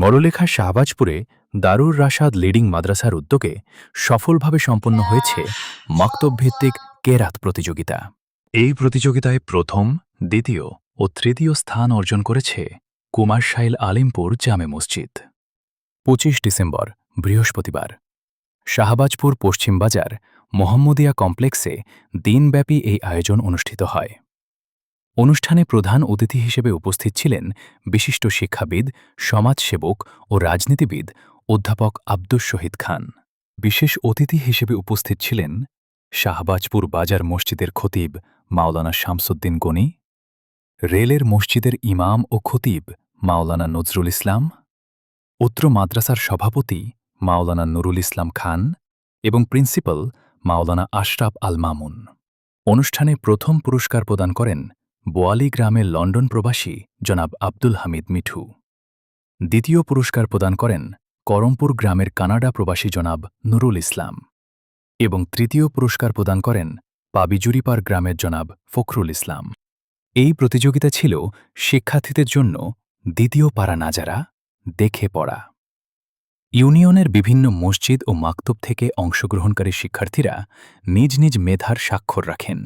মরলেখা শাহবাজপুরে Darur Rashad leading মাদ্রাসার উদ্যোগে সফলভাবে সম্পন্ন হয়েছে মাকতব ভিত্তিক কেরাত প্রতিযোগিতা। এই প্রতিযোগিতায় প্রথম, দ্বিতীয় ও তৃতীয় স্থান অর্জন করেছে কুমারশাইল আলিমপুর জামে মসজিদ। ২৫ ডিসেম্বর বৃহস্পতিবার শাহবাজপুর পশ্চিম বাজার মোহাম্মদিয়া কমপ্লেক্সে দিনব্যাপী এই আয়োজন অনুষ্ঠিত হয়। অনুষ্ঠানে প্রধান অতিথি হিসেবে উপস্থিত ছিলেন বিশিষ্ট শিক্ষাবিদ, সমাজসেবক ও রাজনীতিবিদ অধ্যাপক আব্দুস শহীদ খান। বিশেষ অতিথি হিসেবে উপস্থিত ছিলেন শাহবাজপুর বাজার মসজিদের খতিব মাওলানা শামসুদ্দিন গনি, রেলের মসজিদের ইমাম ও খতিব মাওলানা নজরুল ইসলাম, উত্তর মাদ্রাসার সভাপতি মাওলানা নুরুল ইসলাম খান এবং প্রিন্সিপাল মাওলানা আশরাফ আল মামুন। অনুষ্ঠানে প্রথম পুরস্কার প্রদান করেন বোয়ালি গ্রামের লন্ডন প্রবাসী জনাব আব্দুল হামিদ মিঠু। দ্বিতীয় পুরস্কার প্রদান করেন করমপুর গ্রামের কানাডা প্রবাসী জনাব নুরুল ইসলাম এবং তৃতীয় পুরস্কার প্রদান করেন পাবিজুরিপার গ্রামের জনাব ফখরুল ইসলাম। এই প্রতিযোগিতা ছিল শিক্ষার্থীদের জন্য দ্বিতীয় পারা না যারা দেখে পড়া। ইউনিয়নের বিভিন্ন মসজিদ ও মাকতব থেকে অংশগ্রহণকারী শিক্ষার্থীরা নিজ নিজ মেধার স্বাক্ষর রাখেন।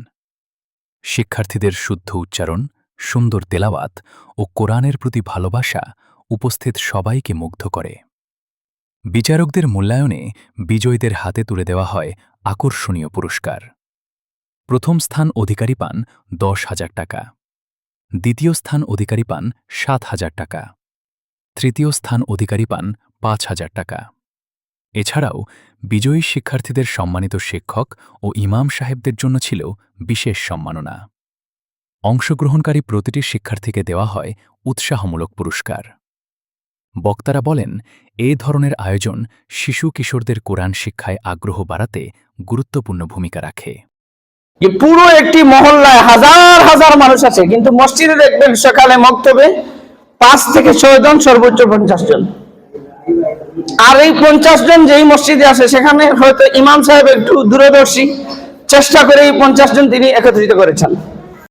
শিক্ষার্থীদের শুদ্ধ উচ্চারণ, সুন্দর তেলাওয়াত ও কোরআনের প্রতি ভালোবাসা উপস্থিত সবাইকে মুগ্ধ করে। বিচারকদের মূল্যায়নে বিজয়ীদের হাতে তুলে দেওয়া হয় আকর্ষণীয় পুরস্কার। প্রথম স্থান অধিকারী পান ১০,০০০ টাকা, দ্বিতীয় স্থান অধিকারী পান ৭,০০০ টাকা, তৃতীয় স্থান অধিকারী পান ৫,০০০ টাকা। এছাড়াও বিজয়ী শিক্ষার্থীদের সম্মানিত শিক্ষক ও ইমাম সাহেবদের জন্য ছিল বিশেষ সম্মাননা। অংশগ্রহণকারী প্রতিটি শিক্ষার্থীকে দেওয়া হয় উৎসাহমূলক পুরস্কার। বক্তারা বলেন, এ ধরনের আয়োজন শিশু কিশোরদের কোরআন শিক্ষায় আগ্রহ বাড়াতে গুরুত্বপূর্ণ ভূমিকা রাখে। পুরো একটি মহল্লায় হাজার হাজার মানুষ আছে, কিন্তু মসজিদে দেখবেন সকালে মক্তবে ৫ থেকে ৬ জন, সর্বোচ্চ ৫০ জন। আর এই ৫০ জন যেই মসজিদে আসে সেখানে হয়তো ইমাম সাহেব একটু দূরদর্শী, চেষ্টা করে এই ৫০ জন তিনি একত্রিত করেছেন।